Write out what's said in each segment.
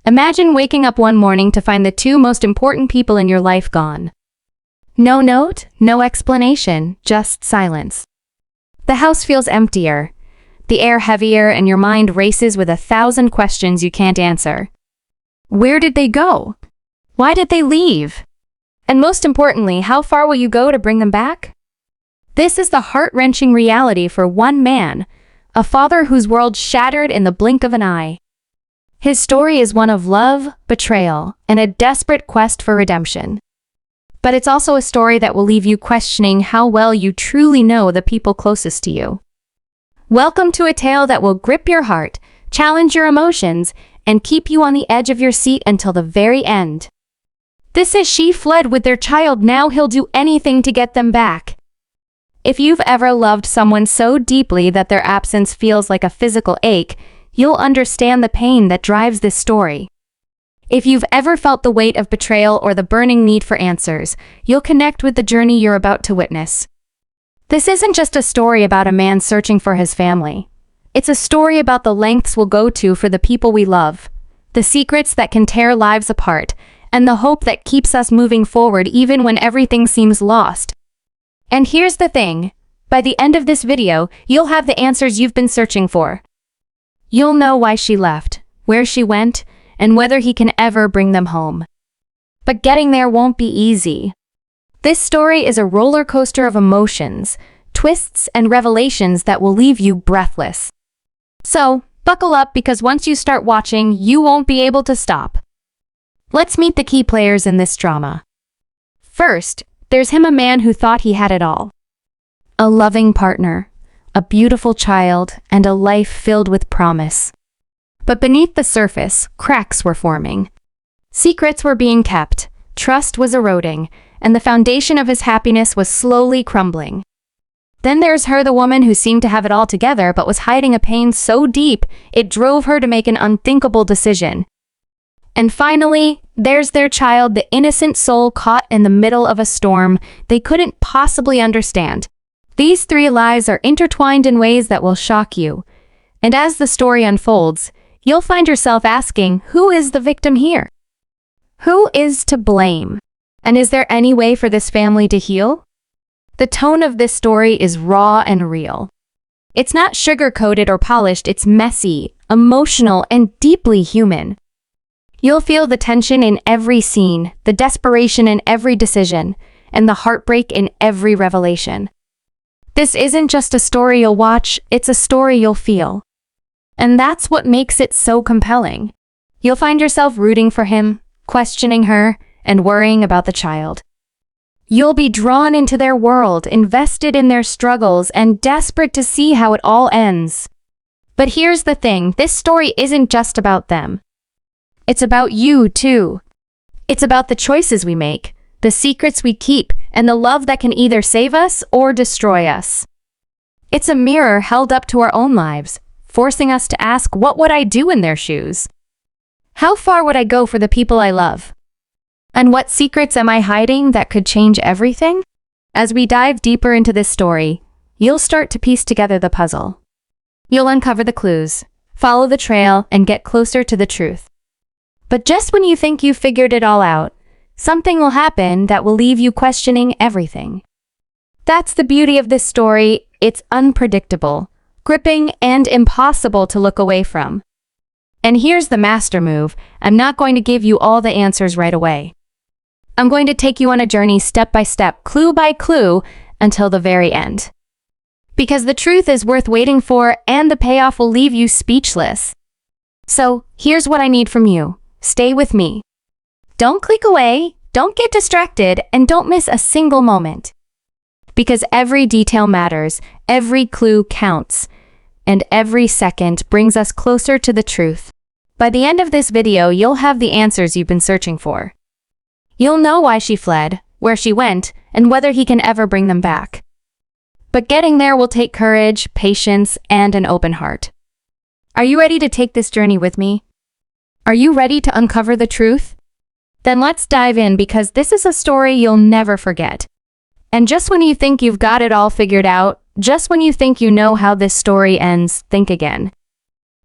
Imagine waking up one morning to find the two most important people in your life gone. No note, no explanation, just silence. The house feels emptier, the air heavier, and your mind races with 1,000 questions you can't answer. Where did they go? Why did they leave? And most importantly, how far will you go to bring them back? This is the heart-wrenching reality for one man, a father whose world shattered in the blink of an eye. His story is one of love, betrayal, and a desperate quest for redemption. But it's also a story that will leave you questioning how well you truly know the people closest to you. Welcome to a tale that will grip your heart, challenge your emotions, and keep you on the edge of your seat until the very end. This is She Fled with Their Child, Now He'll Do Anything to Get Them Back. If you've ever loved someone so deeply that their absence feels like a physical ache, you'll understand the pain that drives this story. If you've ever felt the weight of betrayal or the burning need for answers, you'll connect with the journey you're about to witness. This isn't just a story about a man searching for his family. It's a story about the lengths we'll go to for the people we love, the secrets that can tear lives apart, and the hope that keeps us moving forward even when everything seems lost. And here's the thing, by the end of this video, you'll have the answers you've been searching for. You'll know why she left, where she went, and whether he can ever bring them home. But getting there won't be easy. This story is a roller coaster of emotions, twists, and revelations that will leave you breathless. So, buckle up because once you start watching, you won't be able to stop. Let's meet the key players in this drama. First, there's him, a man who thought he had it all. A loving partner, a beautiful child, and a life filled with promise. But beneath the surface, cracks were forming. Secrets were being kept, trust was eroding, and the foundation of his happiness was slowly crumbling. Then there's her, the woman who seemed to have it all together but was hiding a pain so deep it drove her to make an unthinkable decision. And finally, there's their child, the innocent soul caught in the middle of a storm they couldn't possibly understand. These three lives are intertwined in ways that will shock you. And as the story unfolds, you'll find yourself asking, who is the victim here? Who is to blame? And is there any way for this family to heal? The tone of this story is raw and real. It's not sugar-coated or polished, it's messy, emotional, and deeply human. You'll feel the tension in every scene, the desperation in every decision, and the heartbreak in every revelation. This isn't just a story you'll watch, it's a story you'll feel. And that's what makes it so compelling. You'll find yourself rooting for him, questioning her, and worrying about the child. You'll be drawn into their world, invested in their struggles, and desperate to see how it all ends. But here's the thing, this story isn't just about them. It's about you, too. It's about the choices we make, the secrets we keep, and the love that can either save us or destroy us. It's a mirror held up to our own lives, forcing us to ask, what would I do in their shoes? How far would I go for the people I love? And what secrets am I hiding that could change everything? As we dive deeper into this story, you'll start to piece together the puzzle. You'll uncover the clues, follow the trail, and get closer to the truth. But just when you think you've figured it all out, something will happen that will leave you questioning everything. That's the beauty of this story. It's unpredictable, gripping, and impossible to look away from. And here's the master move. I'm not going to give you all the answers right away. I'm going to take you on a journey step by step, clue by clue, until the very end. Because the truth is worth waiting for, and the payoff will leave you speechless. So, here's what I need from you. Stay with me. Don't click away, don't get distracted, and don't miss a single moment. Because every detail matters, every clue counts, and every second brings us closer to the truth. By the end of this video, you'll have the answers you've been searching for. You'll know why she fled, where she went, and whether he can ever bring them back. But getting there will take courage, patience, and an open heart. Are you ready to take this journey with me? Are you ready to uncover the truth? Then let's dive in because this is a story you'll never forget. And just when you think you've got it all figured out, just when you think you know how this story ends, think again.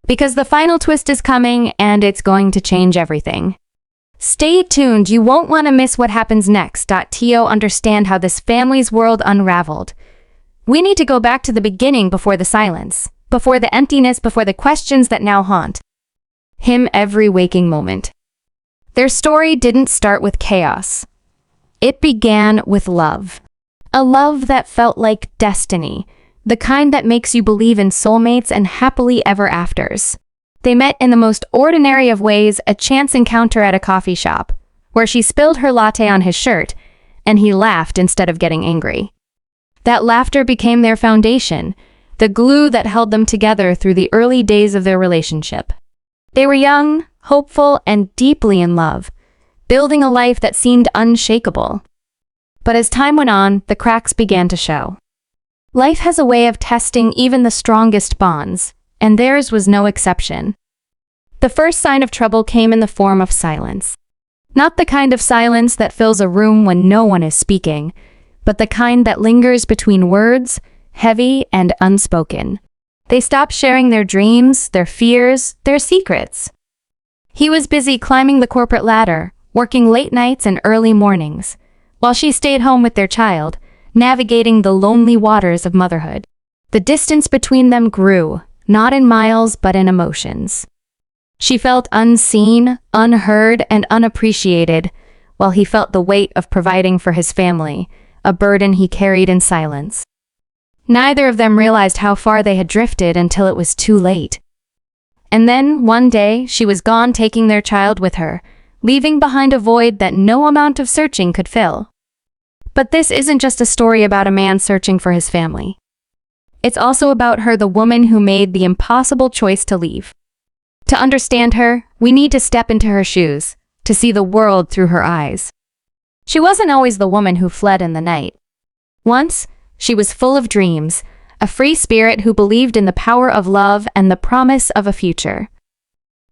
Because the final twist is coming and it's going to change everything. Stay tuned, you won't want to miss what happens next. To understand how this family's world unraveled. We need to go back to the beginning before the silence, before the emptiness, before the questions that now haunt him every waking moment. Their story didn't start with chaos. It began with love. A love that felt like destiny, the kind that makes you believe in soulmates and happily ever afters. They met in the most ordinary of ways, a chance encounter at a coffee shop, where she spilled her latte on his shirt, and he laughed instead of getting angry. That laughter became their foundation, the glue that held them together through the early days of their relationship. They were young, hopeful, and deeply in love, building a life that seemed unshakable. But as time went on, the cracks began to show. Life has a way of testing even the strongest bonds, and theirs was no exception. The first sign of trouble came in the form of silence. Not the kind of silence that fills a room when no one is speaking, but the kind that lingers between words, heavy and unspoken. They stopped sharing their dreams, their fears, their secrets. He was busy climbing the corporate ladder, working late nights and early mornings, while she stayed home with their child, navigating the lonely waters of motherhood. The distance between them grew, not in miles but in emotions. She felt unseen, unheard, and unappreciated, while he felt the weight of providing for his family, a burden he carried in silence. Neither of them realized how far they had drifted until it was too late. And then, one day, she was gone, taking their child with her, leaving behind a void that no amount of searching could fill. But this isn't just a story about a man searching for his family. It's also about her, the woman who made the impossible choice to leave. To understand her, we need to step into her shoes, to see the world through her eyes. She wasn't always the woman who fled in the night. Once, she was full of dreams, a free spirit who believed in the power of love and the promise of a future.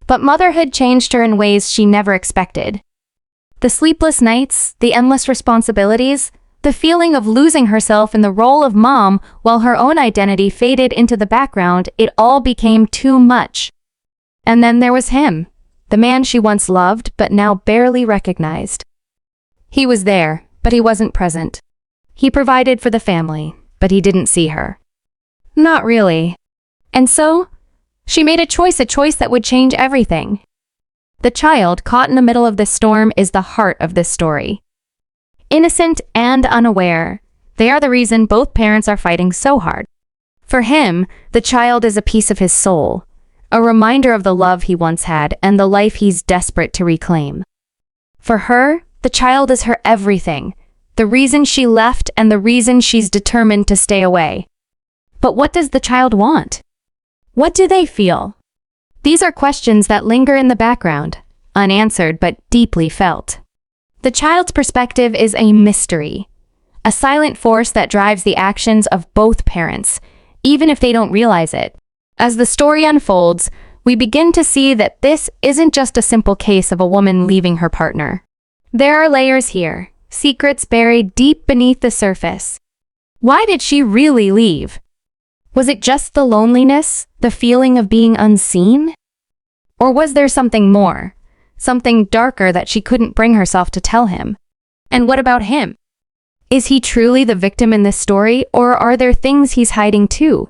But motherhood changed her in ways she never expected. The sleepless nights, the endless responsibilities, the feeling of losing herself in the role of mom while her own identity faded into the background, it all became too much. And then there was him, the man she once loved but now barely recognized. He was there, but he wasn't present. He provided for the family, but he didn't see her. Not really. And so, she made a choice that would change everything. The child caught in the middle of this storm is the heart of this story. Innocent and unaware, they are the reason both parents are fighting so hard. For him, the child is a piece of his soul, a reminder of the love he once had and the life he's desperate to reclaim. For her, the child is her everything, the reason she left and the reason she's determined to stay away. But what does the child want? What do they feel? These are questions that linger in the background, unanswered but deeply felt. The child's perspective is a mystery, a silent force that drives the actions of both parents, even if they don't realize it. As the story unfolds, we begin to see that this isn't just a simple case of a woman leaving her partner. There are layers here, secrets buried deep beneath the surface. Why did she really leave? Was it just the loneliness, the feeling of being unseen? Or was there something more, something darker that she couldn't bring herself to tell him? And what about him? Is he truly the victim in this story, or are there things he's hiding too?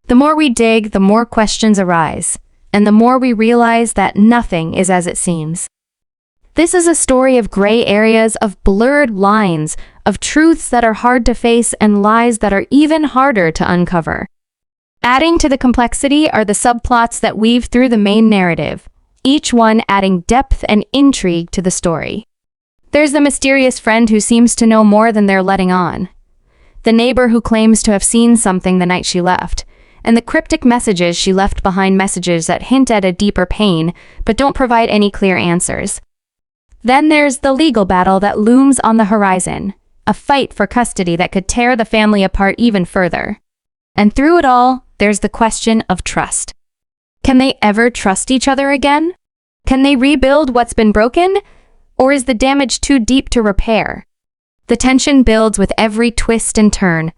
The more we dig, the more questions arise, and the more we realize that nothing is as it seems. This is a story of gray areas, of blurred lines, of truths that are hard to face and lies that are even harder to uncover. Adding to the complexity are the subplots that weave through the main narrative, each one adding depth and intrigue to the story. There's the mysterious friend who seems to know more than they're letting on, the neighbor who claims to have seen something the night she left, and the cryptic messages she left behind, messages that hint at a deeper pain but don't provide any clear answers. Then there's the legal battle that looms on the horizon, a fight for custody that could tear the family apart even further. And through it all, there's the question of trust. Can they ever trust each other again? Can they rebuild what's been broken? Or is the damage too deep to repair? The tension builds with every twist and turn,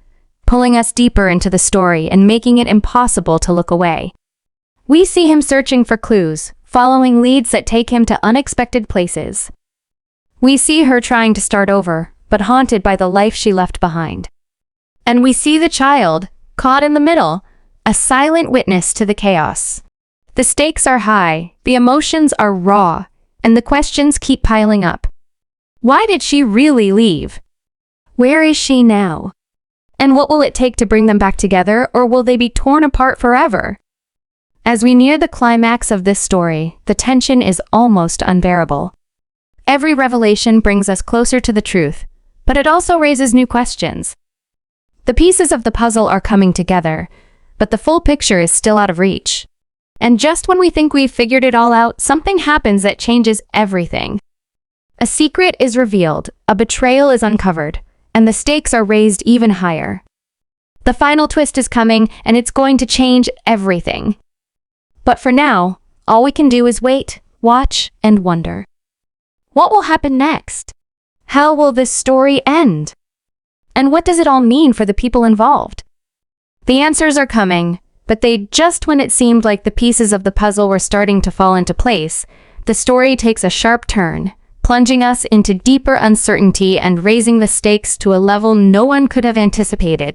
pulling us deeper into the story and making it impossible to look away. We see him searching for clues, following leads that take him to unexpected places. We see her trying to start over, but haunted by the life she left behind. And we see the child, caught in the middle, a silent witness to the chaos. The stakes are high, the emotions are raw, and the questions keep piling up. Why did she really leave? Where is she now? And what will it take to bring them back together, or will they be torn apart forever? As we near the climax of this story, the tension is almost unbearable. Every revelation brings us closer to the truth, but it also raises new questions. The pieces of the puzzle are coming together, but the full picture is still out of reach. And just when we think we've figured it all out, something happens that changes everything. A secret is revealed, a betrayal is uncovered, and the stakes are raised even higher. The final twist is coming, and it's going to change everything. But for now, all we can do is wait, watch, and wonder. What will happen next? How will this story end? And what does it all mean for the people involved? The answers are coming, but just when it seemed like the pieces of the puzzle were starting to fall into place, the story takes a sharp turn, plunging us into deeper uncertainty and raising the stakes to a level no one could have anticipated.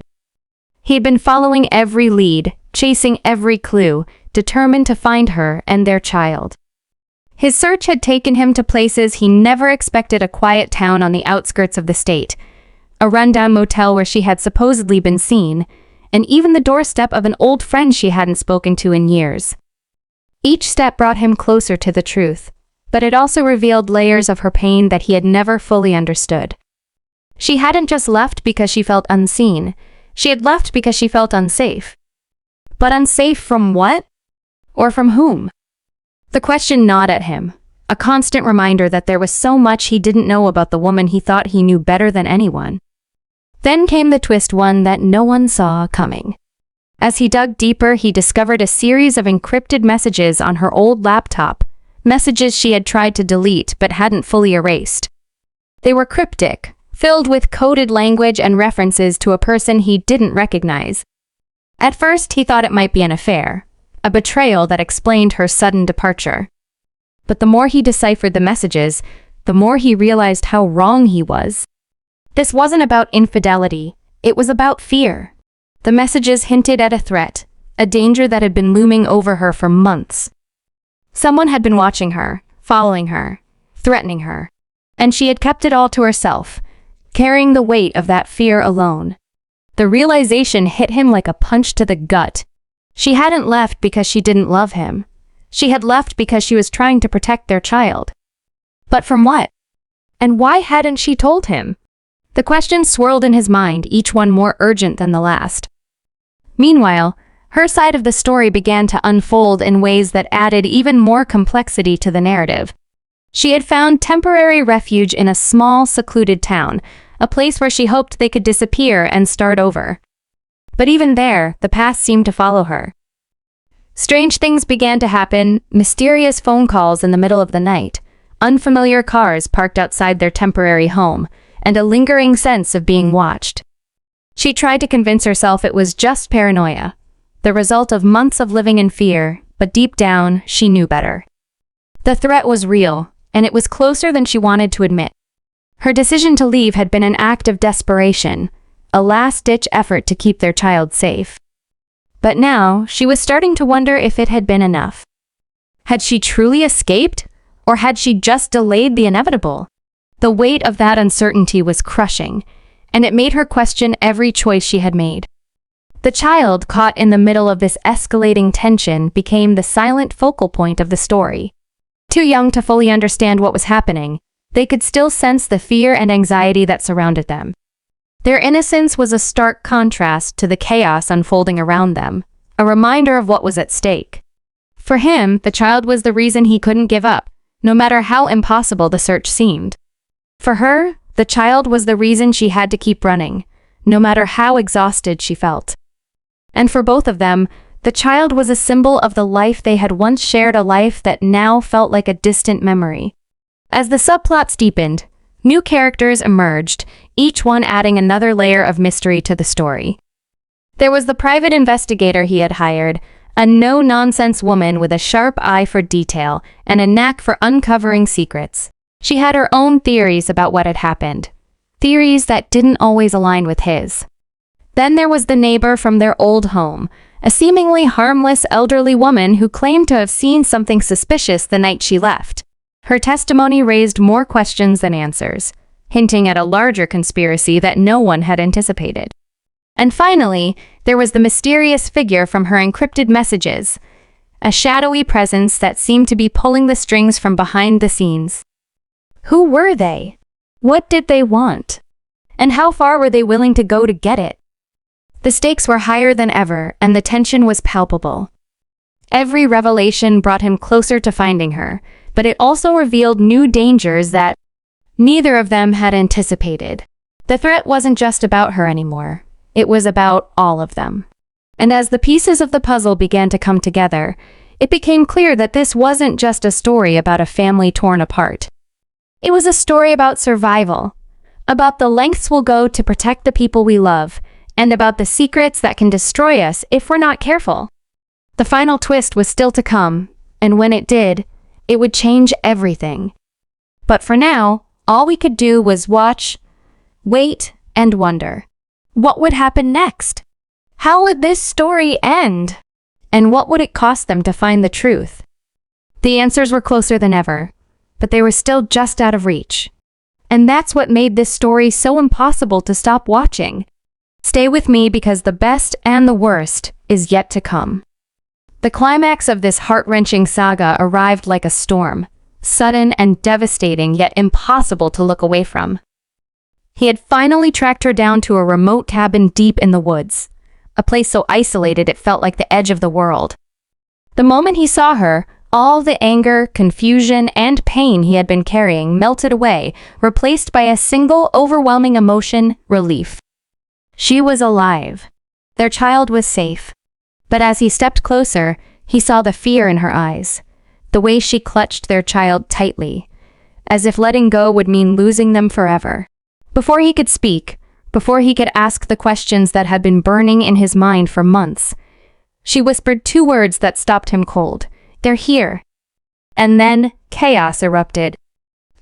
He'd been following every lead, chasing every clue, determined to find her and their child. His search had taken him to places he never expected: a quiet town on the outskirts of the state, a rundown motel where she had supposedly been seen, and even the doorstep of an old friend she hadn't spoken to in years. Each step brought him closer to the truth, but it also revealed layers of her pain that he had never fully understood. She hadn't just left because she felt unseen, she had left because she felt unsafe. But unsafe from what? Or from whom? The question gnawed at him, a constant reminder that there was so much he didn't know about the woman he thought he knew better than anyone. Then came the twist, one that no one saw coming. As he dug deeper, he discovered a series of encrypted messages on her old laptop, messages she had tried to delete but hadn't fully erased. They were cryptic, filled with coded language and references to a person he didn't recognize. At first, he thought it might be an affair, a betrayal that explained her sudden departure. But the more he deciphered the messages, the more he realized how wrong he was. This wasn't about infidelity, it was about fear. The messages hinted at a threat, a danger that had been looming over her for months. Someone had been watching her, following her, threatening her, and she had kept it all to herself, carrying the weight of that fear alone. The realization hit him like a punch to the gut. She hadn't left because she didn't love him. She had left because she was trying to protect their child. But from what? And why hadn't she told him? The questions swirled in his mind, each one more urgent than the last. Meanwhile, her side of the story began to unfold in ways that added even more complexity to the narrative. She had found temporary refuge in a small, secluded town, a place where she hoped they could disappear and start over. But even there, the past seemed to follow her. Strange things began to happen, mysterious phone calls in the middle of the night, unfamiliar cars parked outside their temporary home, and a lingering sense of being watched. She tried to convince herself it was just paranoia, the result of months of living in fear, but deep down, she knew better. The threat was real, and it was closer than she wanted to admit. Her decision to leave had been an act of desperation, a last-ditch effort to keep their child safe. But now, she was starting to wonder if it had been enough. Had she truly escaped, or had she just delayed the inevitable? The weight of that uncertainty was crushing, and it made her question every choice she had made. The child, caught in the middle of this escalating tension, became the silent focal point of the story. Too young to fully understand what was happening, they could still sense the fear and anxiety that surrounded them. Their innocence was a stark contrast to the chaos unfolding around them, a reminder of what was at stake. For him, the child was the reason he couldn't give up, no matter how impossible the search seemed. For her, the child was the reason she had to keep running, no matter how exhausted she felt. And for both of them, the child was a symbol of the life they had once shared, a life that now felt like a distant memory. As the subplots deepened, new characters emerged, each one adding another layer of mystery to the story. There was the private investigator he had hired, a no-nonsense woman with a sharp eye for detail and a knack for uncovering secrets. She had her own theories about what had happened, theories that didn't always align with his. Then there was the neighbor from their old home, a seemingly harmless elderly woman who claimed to have seen something suspicious the night she left. Her testimony raised more questions than answers, hinting at a larger conspiracy that no one had anticipated. And finally, there was the mysterious figure from her encrypted messages, a shadowy presence that seemed to be pulling the strings from behind the scenes. Who were they? What did they want? And how far were they willing to go to get it? The stakes were higher than ever, and the tension was palpable. Every revelation brought him closer to finding her, but it also revealed new dangers that neither of them had anticipated. The threat wasn't just about her anymore. It was about all of them. And as the pieces of the puzzle began to come together, it became clear that this wasn't just a story about a family torn apart. It was a story about survival, about the lengths we'll go to protect the people we love, and about the secrets that can destroy us if we're not careful. The final twist was still to come, and when it did, it would change everything. But for now, all we could do was watch, wait, and wonder. What would happen next? How would this story end? And what would it cost them to find the truth? The answers were closer than ever, but they were still just out of reach. And that's what made this story so impossible to stop watching. Stay with me because the best and the worst is yet to come. The climax of this heart-wrenching saga arrived like a storm, sudden and devastating yet impossible to look away from. He had finally tracked her down to a remote cabin deep in the woods, a place so isolated it felt like the edge of the world. The moment he saw her, all the anger, confusion, and pain he had been carrying melted away, replaced by a single overwhelming emotion: relief. She was alive. Their child was safe. But as he stepped closer, he saw the fear in her eyes, the way she clutched their child tightly, as if letting go would mean losing them forever. Before he could speak, before he could ask the questions that had been burning in his mind for months, she whispered two words that stopped him cold: "They're here." And then chaos erupted.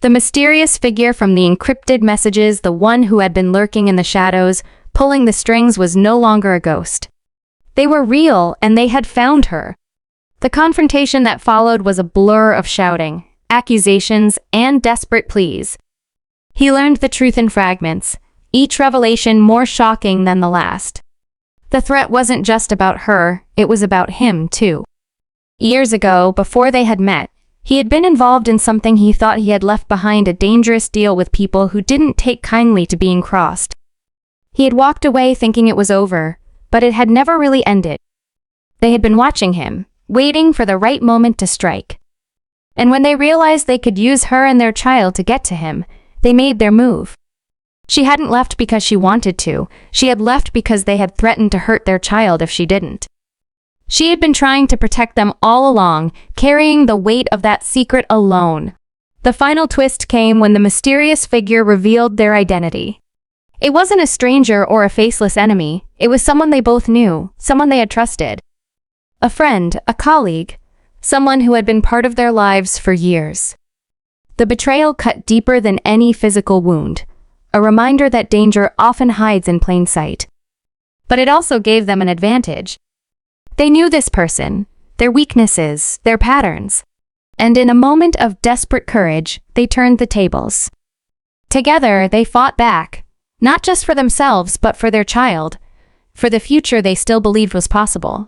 The mysterious figure from the encrypted messages, the one who had been lurking in the shadows, pulling the strings, was no longer a ghost. They were real, and they had found her. The confrontation that followed was a blur of shouting, accusations, and desperate pleas. He learned the truth in fragments, each revelation more shocking than the last. The threat wasn't just about her, it was about him, too. Years ago, before they had met, he had been involved in something he thought he had left behind, a dangerous deal with people who didn't take kindly to being crossed. He had walked away thinking it was over, but it had never really ended. They had been watching him, waiting for the right moment to strike. And when they realized they could use her and their child to get to him, they made their move. She hadn't left because she wanted to. She had left because they had threatened to hurt their child if she didn't. She had been trying to protect them all along, carrying the weight of that secret alone. The final twist came when the mysterious figure revealed their identity. It wasn't a stranger or a faceless enemy. It was someone they both knew, someone they had trusted. A friend, a colleague, someone who had been part of their lives for years. The betrayal cut deeper than any physical wound, a reminder that danger often hides in plain sight. But it also gave them an advantage. They knew this person, their weaknesses, their patterns. And in a moment of desperate courage, they turned the tables. Together, they fought back, not just for themselves, but for their child, for the future they still believed was possible.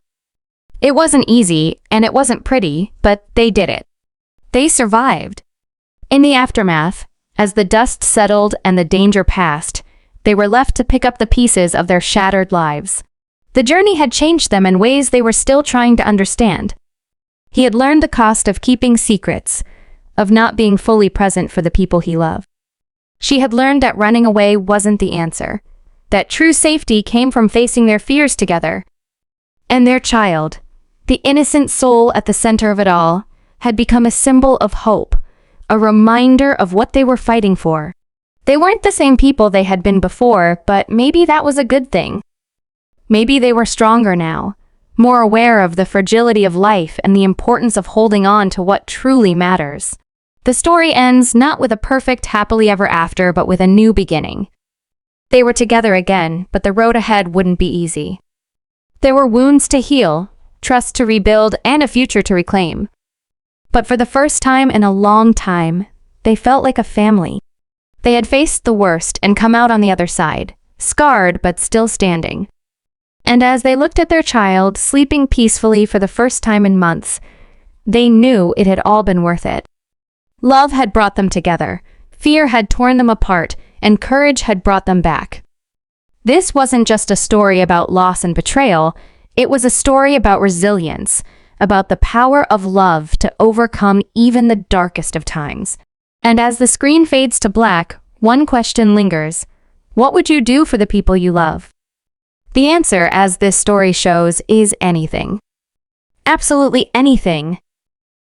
It wasn't easy, and it wasn't pretty, but they did it. They survived. In the aftermath, as the dust settled and the danger passed, they were left to pick up the pieces of their shattered lives. The journey had changed them in ways they were still trying to understand. He had learned the cost of keeping secrets, of not being fully present for the people he loved. She had learned that running away wasn't the answer, that true safety came from facing their fears together. And their child, the innocent soul at the center of it all, had become a symbol of hope, a reminder of what they were fighting for. They weren't the same people they had been before, but maybe that was a good thing. Maybe they were stronger now, more aware of the fragility of life and the importance of holding on to what truly matters. The story ends not with a perfect happily ever after, but with a new beginning. They were together again, but the road ahead wouldn't be easy. There were wounds to heal, trust to rebuild, and a future to reclaim. But for the first time in a long time, they felt like a family. They had faced the worst and come out on the other side, scarred but still standing. And as they looked at their child, sleeping peacefully for the first time in months, they knew it had all been worth it. Love had brought them together, fear had torn them apart, and courage had brought them back. This wasn't just a story about loss and betrayal, it was a story about resilience, about the power of love to overcome even the darkest of times. And as the screen fades to black, one question lingers. What would you do for the people you love? The answer, as this story shows, is anything. Absolutely anything.